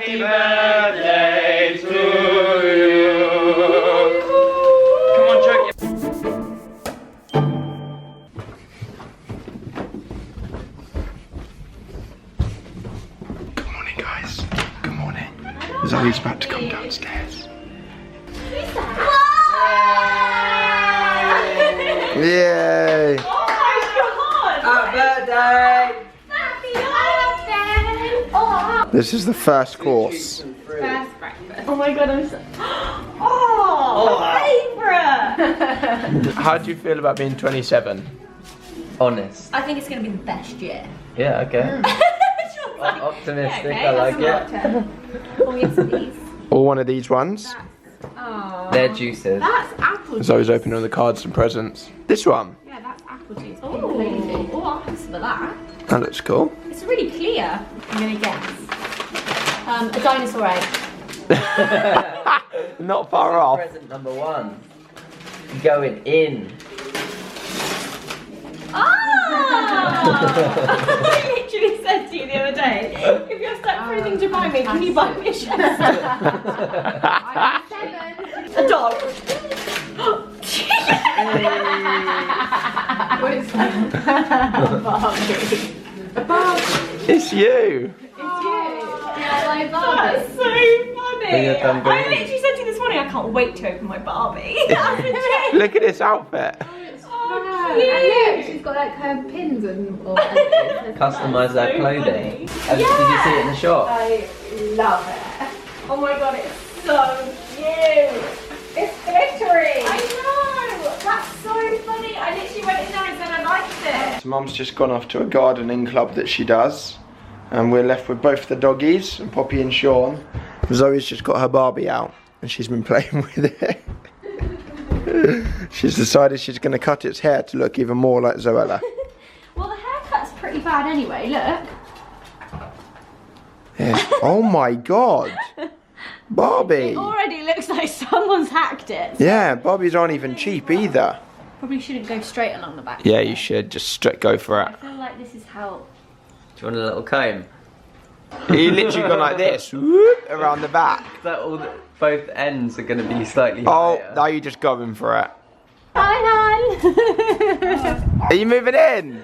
Happy birthday to you. Come on, Chuck. Good morning, guys. Good morning. Zoe's about to come downstairs. Yay! Oh my god! Happy birthday! Happy birthday! Oh, This is the first course. first breakfast. Oh my god, I'm so. Oh, favourite! How do you feel about being 27? Honest. I think it's going to be the best year. Yeah, okay. Like, Optimistic, yeah, okay, I like that's it. Oh, yes, please. Or one of these ones. Oh. They're juices. That's apple juice. Zoe's opening all the cards and presents. This one. Yeah, that's apple juice. Oh, I'll ask for that. That looks cool. It's really clear. I'm going to guess. A dinosaur egg. Not far off. Present number 1. Going in. Ah! I literally said to you the other day, if you're stuck for anything to buy me, can you buy me a chest? A dog. What is that? A Barbie. It's you. It's you. Yeah, like Barbie. That's so funny. I literally said to you this morning, I can't wait to open my Barbie. Look at this outfit. Oh, And look, she's got like her pins and all. Customise their clothing. Did you see it in the shop? I love it. Oh my god, it's so cute. It's glittery. I know. That's so funny. I literally went in there and said I liked it. Mum's just gone off to a gardening club that she does. And we're left with both the doggies, and Poppy and Sean. Zoe's just got her Barbie out and she's been playing with it. She's decided she's going to cut its hair to look even more like Zoella. Well, the haircut's pretty bad anyway, look. Yeah. Oh my god. Barbie. It already looks like someone's hacked it. Yeah, Barbies aren't even cheap either. Probably shouldn't go straight along the back. Yeah, you should. Just straight go for it. I feel like this is how... Do you want a little comb? You literally gone like this, whoop, around the back. That both ends are going to be slightly Oh, higher. now you're just going for it. Hi, Are you moving in?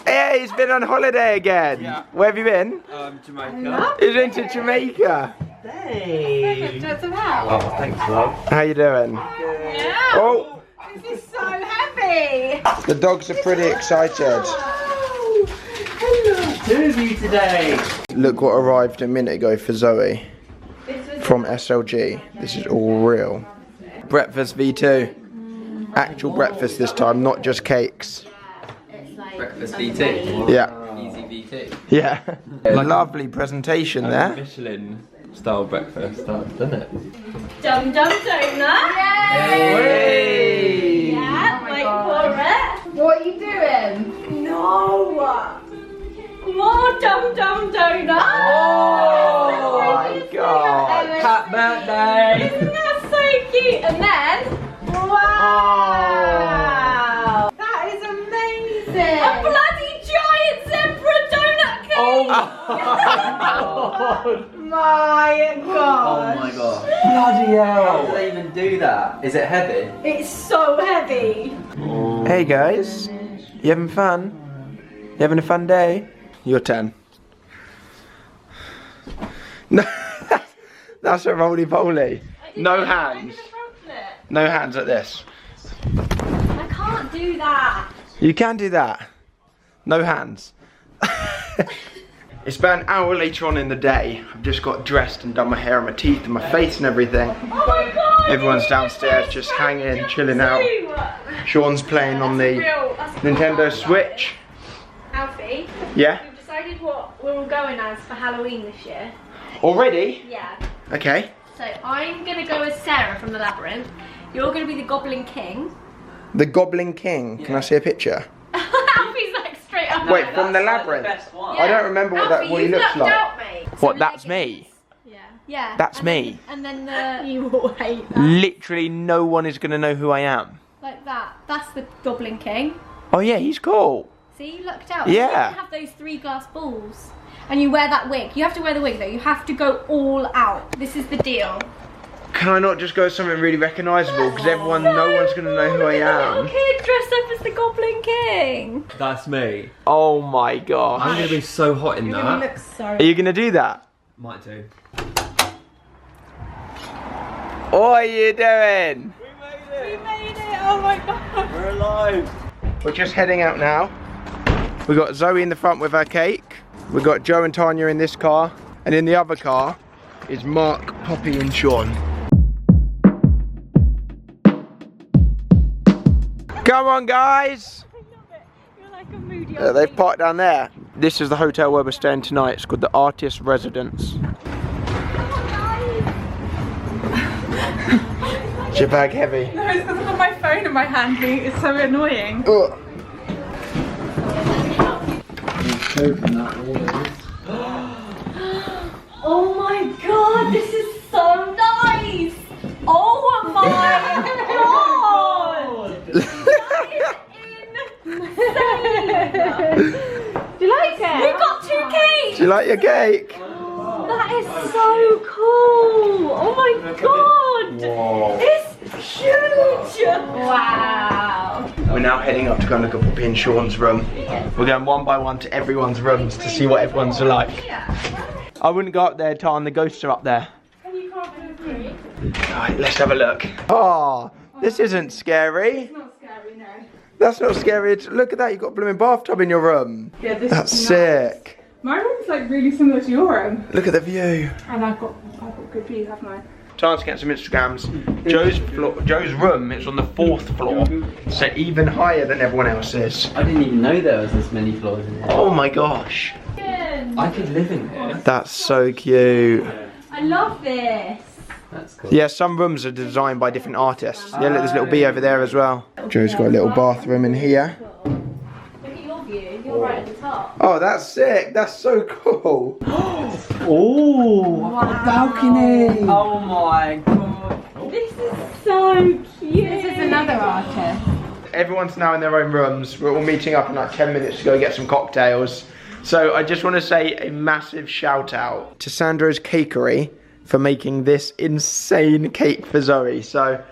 Hey, he's been on holiday again. Yeah. Where have you been? Jamaica. He's been to Jamaica. Hey. Oh, thanks, love. How you doing? Yeah. Oh, This is so heavy. the dogs are pretty excited. Two of you today. Look what arrived a minute ago for Zoe from SLG. This is all real. Breakfast V2. Actual breakfast this time, not just cakes. Breakfast V2. Yeah. Easy V2. Yeah. Lovely presentation there. Michelin style breakfast, doesn't it? Dum dum donut. Hey. Yeah, wait for it. What are you doing? No. More dum dum donut. Oh my god. Happy birthday. Isn't that so cute? And then, wow. That is amazing. A bloody giant zebra donut cake. Oh my god. Oh my god. Bloody How hell. do they even do that? Is it heavy? It's so heavy. Hey guys, you having fun? You having a fun day? You're 10. No, that's a roly-poly. No hands. No hands like this. I can't do that. You can do that. No hands. It's about an hour later on in the day. I've just got dressed and done my hair and my teeth and my face and everything. Oh my god. Everyone's downstairs just hanging, chilling out. Sean's playing on the Nintendo Switch. Alfie, Yeah? we've decided what we're all going as for Halloween this year. Already? Yeah. Okay. So I'm going to go as Sarah from the Labyrinth. You're going to be the Goblin King. The Goblin King. Can I see a picture? Alfie's like straight up. Wait, from the Labyrinth? I don't remember what he looks like. Out, mate. What, that's me? Yeah. Yeah. That's and me. Then, and then the... You will hate that. Literally no one is going to know who I am. Like that. That's the Goblin King. Oh yeah, he's cool. See, you lucked out. Yeah. You can have those 3 glass balls. and you wear that wig. You have to wear the wig though. You have to go all out. This is the deal. Can I not just go with something really recognisable? Because no one's going to know who I am. Little kid dressed up as the Goblin King. That's me. Oh my gosh. I'm gonna be so hot in that. Look so. Are you going to do that? Might do. What are you doing? We made it. Oh my god. We're alive. We're just heading out now. We've got Zoe in the front with her cake. We've got Joe and Tanya in this car. And in the other car is Mark, Poppy and Sean. Come on, guys! You're like a moody They've parked down there. This is the hotel where we're staying tonight. It's called the Artist Residence. Is your bag heavy? No, it's because I've got my phone in my hand. It's so annoying. Ugh. Oh my god, this is so nice! Oh my god! Do you like it? We got 2 cakes! Do you like your cake? That is so cool! Oh my god! Whoa. It's huge! Wow! We're now heading up to go and look at Poppy and Sean's room. We're going one by one to everyone's rooms to see what everyone's like. I wouldn't go up there, Tan, the ghosts are up there. Alright, let's have a look. Oh, this isn't scary. It's not scary, no. That's not scary. Look at that, you've got a blooming bathtub in your room. Yeah, this That's is sick. Nice. My room's like really similar to your room. Look at the view. And I've got good view, haven't I? Tan's getting some Instagrams. Joe's room is on the 4th floor, so even higher than everyone else's. I didn't even know there was this many floors in here. Oh my gosh. I could live in here. That's so cute. I love this! That's cool. Yeah, some rooms are designed by different artists. Yeah, look, there's a little bee over there as well. Joe's got a little bathroom in here. Look at your view, you're right at the top. Oh, that's sick. That's so cool. Oh, a balcony. Oh my god. This is so cute! This is another artist. Everyone's now in their own rooms. We're all meeting up in like 10 minutes to go get some cocktails. So I just want to say a massive shout out to Sandro's Cakery for making this insane cake for Zoe. So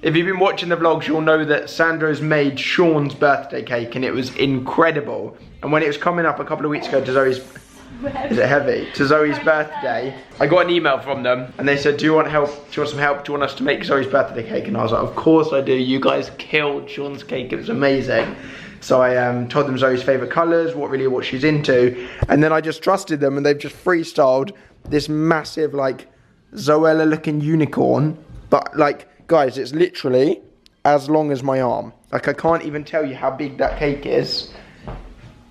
if you've been watching the vlogs, you'll know that Sandro's made Sean's birthday cake and it was incredible. And when it was coming up a couple of weeks ago to Zoe's, is it heavy? To Zoe's birthday, I got an email from them and they said, do you want help? Do you want some help? Do you want us to make Zoe's birthday cake? And I was like, of course I do. You guys killed Sean's cake. It was amazing. So I told them Zoe's favourite colours, what she's into. And then I just trusted them and they've just freestyled this massive like Zoella looking unicorn. But like, guys, it's literally as long as my arm. Like I can't even tell you how big that cake is.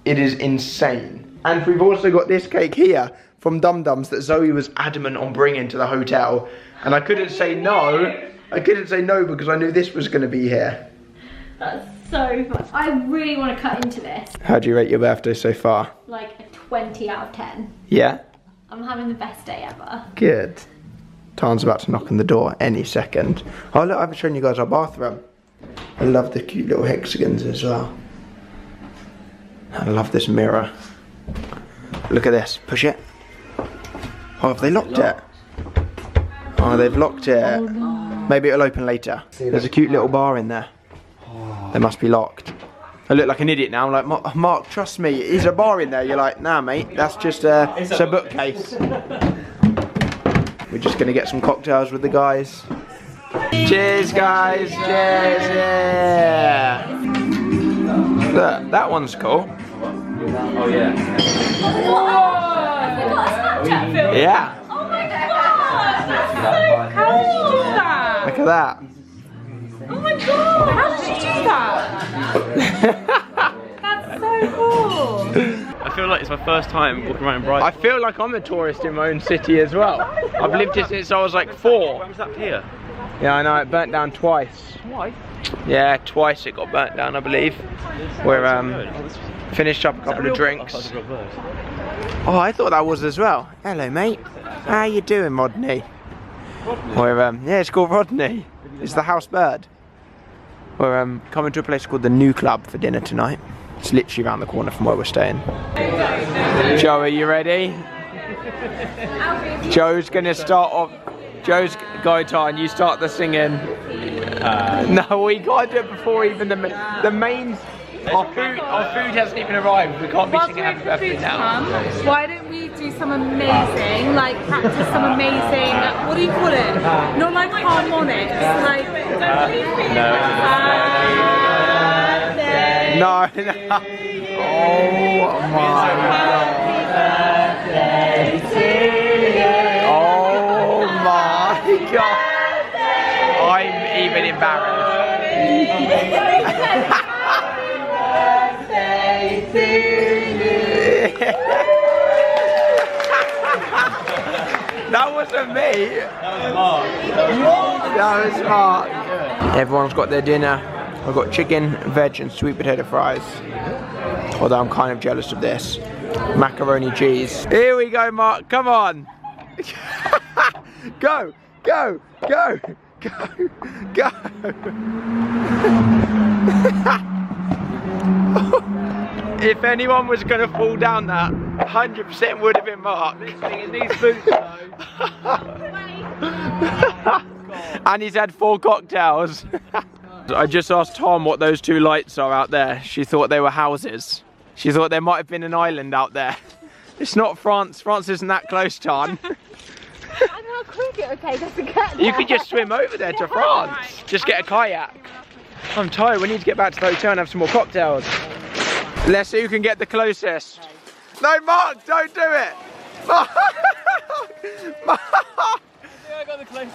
It is insane. And we've also got this cake here from Dum Dums that Zoe was adamant on bringing to the hotel. And I couldn't say no. I couldn't say no because I knew this was going to be here. That's so fun. I really want to cut into this. How do you rate your birthday so far? Like a 20 out of 10. Yeah? I'm having the best day ever. Good. Tan's about to knock on the door any second. Oh look, I haven't shown you guys our bathroom. I love the cute little hexagons as well. I love this mirror. Look at this, push it. Oh, have they locked it? Oh, they've locked it. Maybe it'll open later. There's a cute little bar in there. They must be locked. I look like an idiot now. I'm like, Mark, trust me, is a bar in there? You're like, nah, mate, that's just it's a bookcase. We're just gonna get some cocktails with the guys. Cheers, guys. Cheers, yeah. Look, that one's cool. Oh yeah. Whoa! Have we got a Snapchat film? Yeah. Oh my god! That's so How did you do that? Look at that. Oh my god! How did you do that? That's so cool. I feel like it's my first time walking around Brighton. I feel like I'm a tourist in my own city as well. I've lived here since I was like 4. When was that pier? Yeah, I know, it burnt down twice. Why? Yeah, twice it got burnt down, I believe. We're finished up a couple of drinks. Oh, I thought that was as well. Hello, mate. How you doing, Rodney? We're yeah, it's called Rodney. It's the house bird. We're coming to a place called the New Club for dinner tonight. It's literally around the corner from where we're staying. Joe, are you ready? Joe's gonna start off. Joe's go time. You start the singing. No, we can't do it before even the main. Our food hasn't even arrived. We can't be singing happy birthday now. Why don't we do some amazing, like practice some amazing, what do you call it? Not like harmonics, like No. Oh my god. Oh my god. I'm even embarrassed. That wasn't me. That was Mark. Everyone's got their dinner. I've got chicken, veg and sweet potato fries. Although I'm kind of jealous of this. Macaroni cheese. Here we go, Mark. Come on. Go, go, go, go, go. If anyone was going to fall down that, 100% would have been Mark. These boots And he's had 4 cocktails. I just asked Tom what those 2 lights are out there. She thought they were houses. She thought there might have been an island out there. It's not France. France isn't that close, Tom. And how quick it would take us to get there. You could just swim over there to France. Just get a kayak. I'm tired. We need to get back to the hotel and have some more cocktails. Let's see who can get the closest. No, Mark, don't do it. Mark.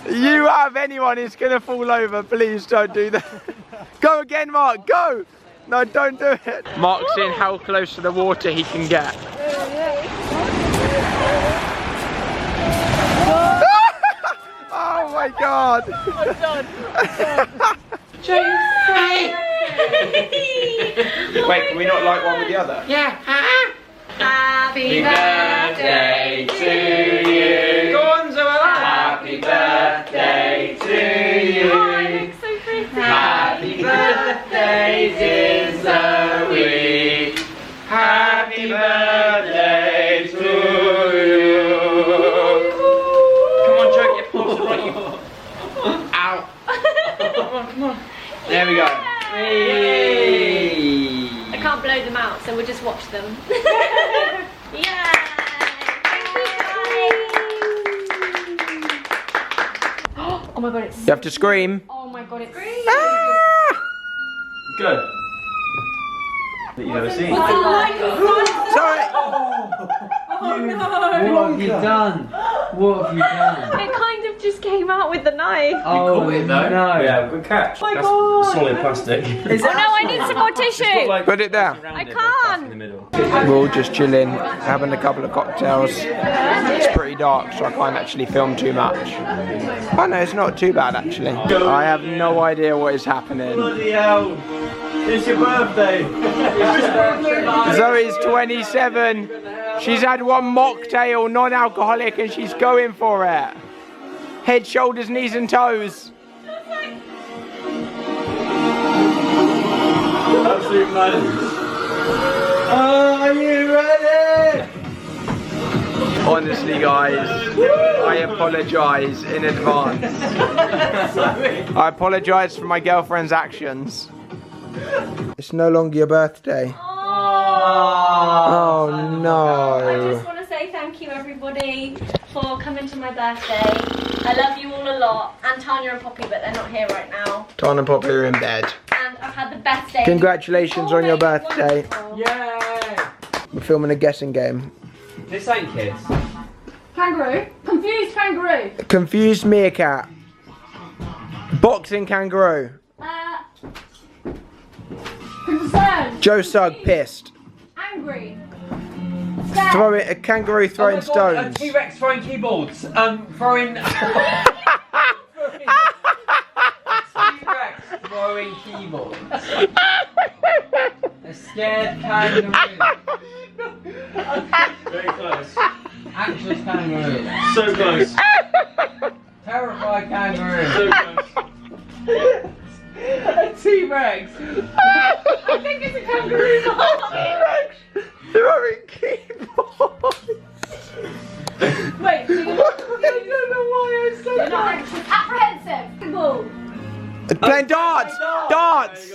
You have anyone who's going to fall over. Please don't do that. Go again, Mark. Go. No, don't do it. Mark's in how close to the water he can get. Oh my god. I'm done. Wait, can we not light one with the other? Yeah. Happy birthday to you. Go on, Zoe'S. Happy birthday to you. Oh, I look so pretty. Happy birthday, dear Zoe. Happy birthday to you. Come on, Joe, get closer, don't you? Ow. Come on, come on. There we go. I can't blow them out, so we'll just watch them. Yeah. Oh my god, it's. You have to scream. Oh my god, it's. Good. That you've never seen. Sorry. What have you done? What have you done? It kind of just came out with the knife. Oh, Caught it though. no. Yeah, good catch. Oh my That's God. solid plastic. Oh no, I need some more tissue. Put it there. I can't. In the middle. We're all just chilling, having a couple of cocktails. It's pretty dark, so I can't actually film too much. Oh no, it's not too bad actually. I have no idea what is happening. Bloody hell. It's your birthday. Zoe's 27. She's had 1 mocktail, non-alcoholic, and she's going for it. Head, shoulders, knees and toes. Absolute madness. Are you ready? Honestly guys, I apologise in advance. I apologise for my girlfriend's actions. It's no longer your birthday. Oh no. I just want to say thank you everybody for coming to my birthday. I love you all a lot. And Tanya and Poppy, but they're not here right now. Ton and Poppy are in bed. And I've had the best day. Congratulations on your Always birthday. wonderful. Yay! We're filming a guessing game. This ain't kids. Kangaroo. Confused kangaroo. Confused meerkat. Boxing kangaroo. Concerned. Joe Sugg pissed. Angry. Throwing a kangaroo throwing Oh my God, stones. T-Rex throwing keyboards. Throwing. T-Rex throwing keyboards. A scared kangaroo. Very close. Anxious kangaroo. So close. Terrified kangaroo. So close. A T-Rex. I think think it's a kangaroo bar. Throwing keyboards. Wait, so you're not anxious, apprehensive. Ball. Playing darts! Darts!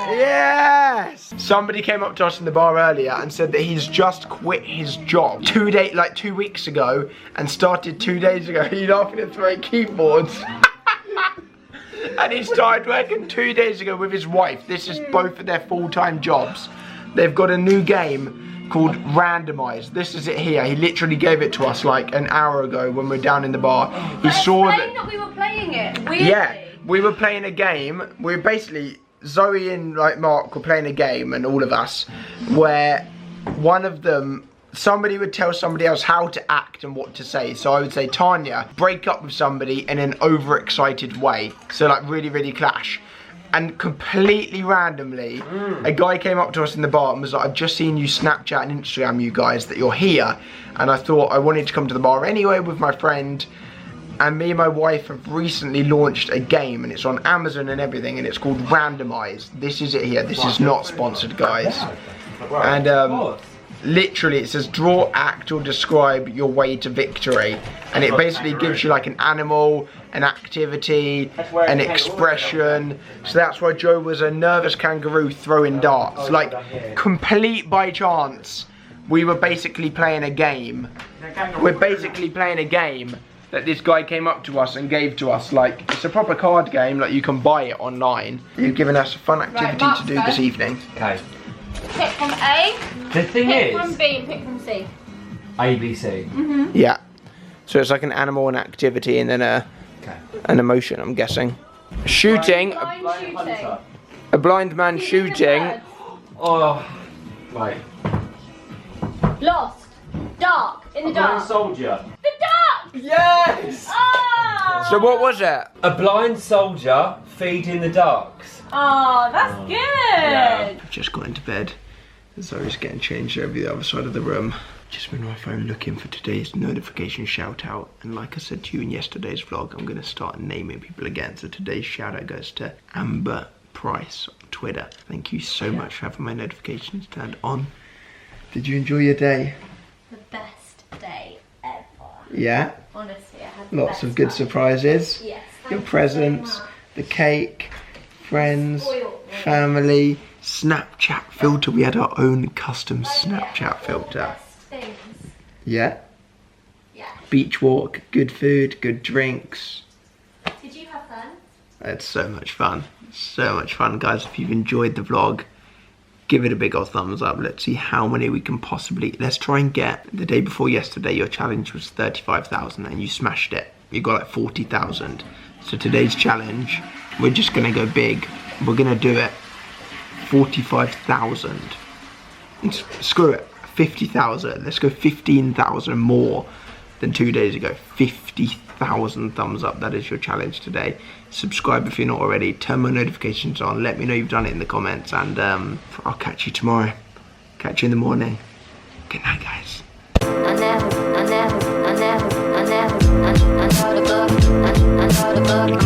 Yes! Somebody came up to us in the bar earlier and said that he's just quit his job 2 weeks ago and started 2 days ago. He's laughing at throwing keyboards. And he started working 2 days ago with his wife. This is both of their full-time jobs. They've got a new game called Randomize. This is it here. He literally gave it to us like an hour ago when we were down in the bar. He saw that we were playing it. Weirdly. Yeah, we were playing a game. We were basically, Zoe and like Mark were playing a game, and all of us, where one of them, somebody would tell somebody else how to act and what to say. So I would say, Tanya, break up with somebody in an overexcited way. So like really, really clash. And completely randomly, a guy came up to us in the bar and was like, I've just seen you Snapchat and Instagram, you guys, that you're here. And I thought I wanted to come to the bar anyway with my friend. And me and my wife have recently launched a game, and it's on Amazon and everything, and it's called Randomize. This is it here. This is not sponsored, guys. And literally it says draw, act, or describe your way to victory. And it basically gives you like an animal, an activity, an expression. So that's why Joe was a nervous kangaroo throwing darts. Like, complete by chance, we were basically playing a game. We're basically playing a game that this guy came up to us and gave to us. Like, it's a proper card game, like you can buy it online. You've given us a fun activity to do this evening. Okay. Pick from A, The thing pick is, from B, and pick from C. A, B, C. Yeah. So it's like an animal, an activity, and then an emotion, I'm guessing. Shooting, Blind shooting. a blind man shooting. Oh, right. Lost. Dark. In the dark. Soldier. The dark! Yes! Oh! So what was it? A blind soldier feeding the ducks. Oh, that's good. I've just got into bed. Zoe's getting changed over the other side of the room. Just been on my phone looking for today's notification shout out, and like I said to you in yesterday's vlog, I'm going to start naming people again. So today's shout out goes to Amber Price on Twitter. Thank you so much for having my notifications turned on. Did you enjoy your day? The best day ever. Yeah? Honestly, I had Lots of good surprises. Yes. Your presents, the cake, friends, family, Snapchat filter. We had our own custom Snapchat filter. Yeah? Yeah. Beach walk, good food, good drinks. Did you have fun? It's so much fun. So much fun, guys. If you've enjoyed the vlog, give it a big old thumbs up. Let's see how many we can possibly... Let's try and get... The day before yesterday, your challenge was 35,000 and you smashed it. You got like 40,000. So today's challenge, we're just going to go big. We're going to do it 45,000. Screw it. 50,000. Let's go 15,000 more than 2 days ago. 50,000 thumbs up. That is your challenge today. Subscribe if you're not already. Turn my notifications on. Let me know you've done it in the comments. And I'll catch you tomorrow. Catch you in the morning. Good night, guys. I know the book.